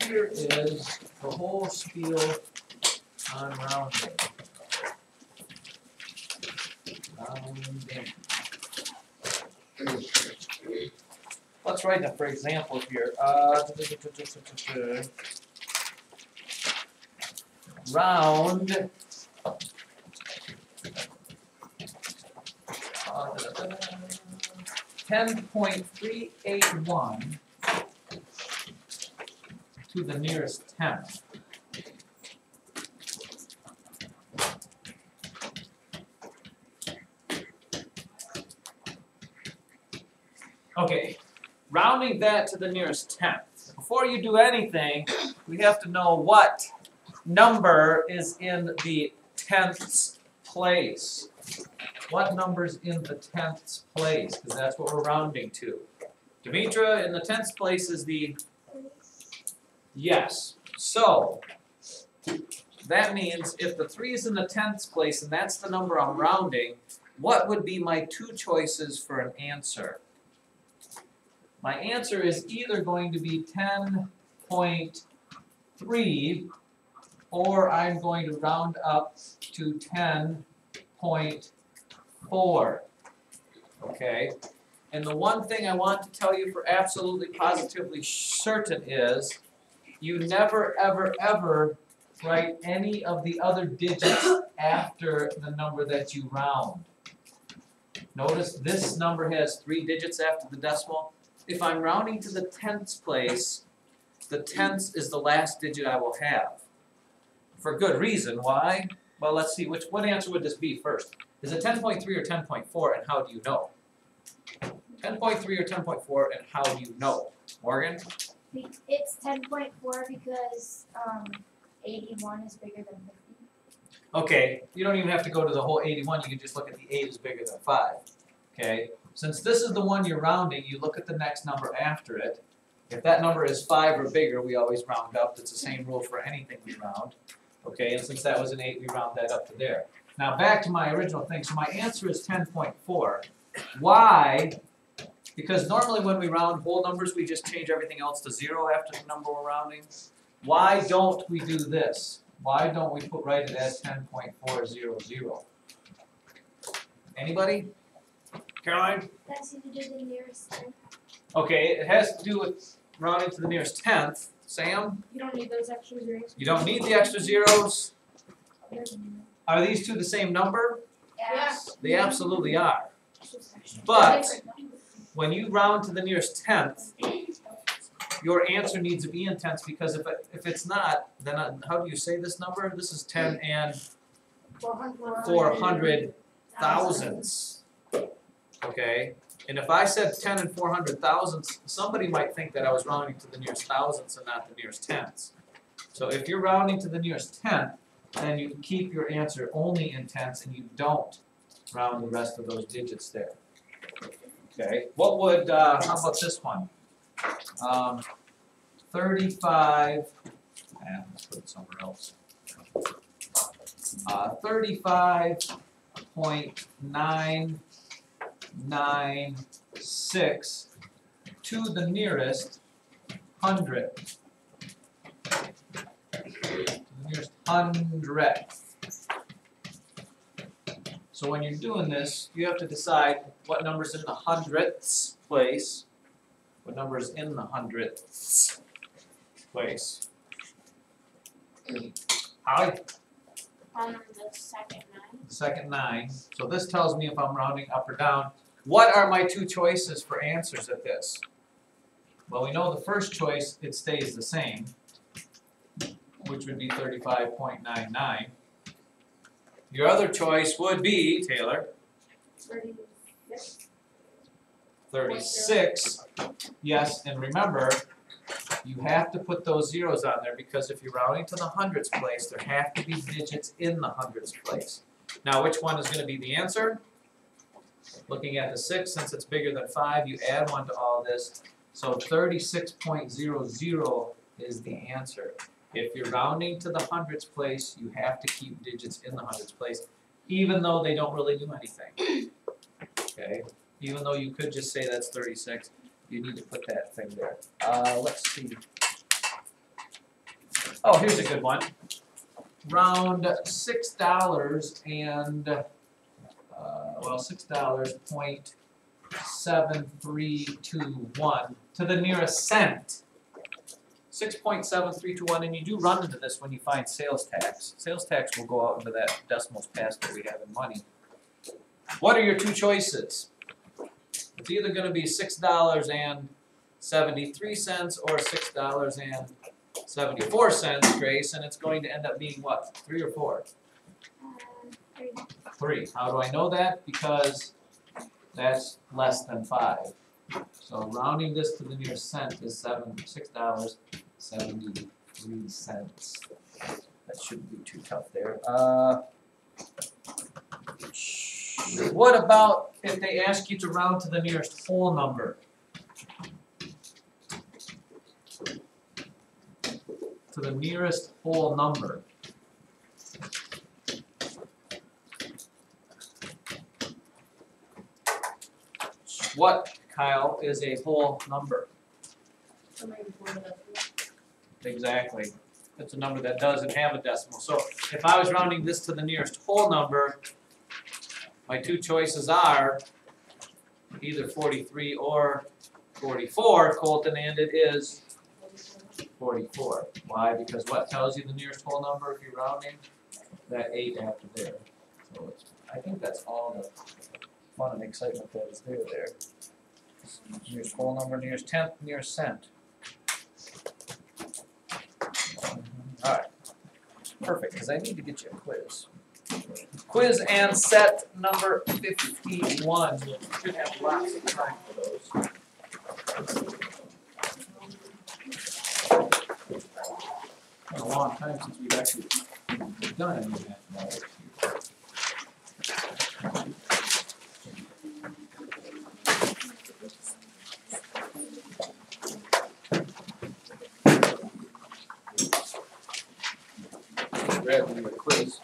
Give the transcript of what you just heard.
Here is the whole spiel on rounding. Let's write it for example here. Round 10.381 to the nearest tenth. Okay, rounding that to the nearest tenth. Before you do anything, we have to know what number is in the tenths place. What number's in the tenths place? Because that's what we're rounding to. Demetra, in the tenths place is the... Yes. So, that means if the 3 is in the tenths place and that's the number I'm rounding, what would be my two choices for an answer? My answer is either going to be 10.3 or I'm going to round up to 10.4. Okay? And the one thing I want to tell you for absolutely positively certain is you never, ever, ever write any of the other digits after the number that you round. Notice this number has 3 digits after the decimal. If I'm rounding to the tenths place, the tenths is the last digit I will have. For good reason. Why? Well, let's see. What answer would this be first? Is it 10.3 or 10.4, and how do you know? 10.3 or 10.4, and how do you know? Morgan? It's 10.4 because 81 is bigger than 50. Okay, you don't even have to go to the whole 81. You can just look at the 8 is bigger than 5. Okay? Since this is the one you're rounding, you look at the next number after it. If that number is 5 or bigger, we always round up. That's the same rule for anything we round. Okay, and since that was an 8, we round that up to there. Now back to my original thing. So my answer is 10.4. Why? Because normally when we round whole numbers, we just change everything else to 0 after the number we're rounding. Why don't we do this? Why don't we write it as 10.400? Anybody? Caroline? That's to do the nearest tenth. Okay, it has to do with rounding to the nearest tenth. Sam? You don't need those extra zeros. You don't need the extra zeros. There's Are these two the same number? Yes. They absolutely are. But when you round to the nearest tenth, your answer needs to be in tenths because if it's not, then how do you say this number? This is 10 and 400 thousandths. Okay? And if I said 10 and 400 thousandths, somebody might think that I was rounding to the nearest thousandths and not the nearest tenths. So if you're rounding to the nearest tenth, then you keep your answer only in tenths and you don't round the rest of those digits there. Okay? What would, how about this one? 35, let's put it somewhere else. 35.996 to the nearest hundredth. To the nearest hundredth. So when you're doing this, you have to decide what number's in the hundredths place. What number is in the hundredths place? Holly? The second 9. The second 9. So this tells me if I'm rounding up or down. What are my two choices for answers at this? Well, we know the first choice, it stays the same, which would be 35.99. Your other choice would be, Taylor? 36. 36. Yes, and remember, you have to put those zeros on there because if you're rounding to the hundredths place, there have to be digits in the hundredths place. Now, which one is going to be the answer? Looking at the 6, since it's bigger than 5, you add 1 to all this. So 36.00 is the answer. If you're rounding to the hundredths place, you have to keep digits in the hundredths place, even though they don't really do anything. Okay? Even though you could just say that's 36, you need to put that thing there. Let's see. Oh, here's a good one. Round $6 and, $6.7321 to the nearest cent. 6.7321, and you do run into this when you find sales tax. Sales tax will go out into that decimals past that we have in money. What are your two choices? It's either gonna be $6.73 or $6.74, Grace, and it's going to end up being what, 3 or 4? 3. 3. How do I know that? Because that's less than 5. So rounding this to the nearest cent is $6.73. That shouldn't be too tough there. What about if they ask you to round to the nearest whole number? To the nearest whole number. What, Kyle, is a whole number? Exactly. It's a number that doesn't have a decimal. So if I was rounding this to the nearest whole number, my two choices are either 43 or 44, Colton, and it is 44. Why? Because what tells you the nearest whole number if you're rounding? That 8 after there. So it's, I think that's all the fun and excitement that is there. Nearest whole number, nearest tenth, nearest cent. Alright. Perfect, because I need to get you a quiz. Quiz and set number 51. You should have lots of time for those. It's been a long time since we've actually done any of that. Grab me a quiz.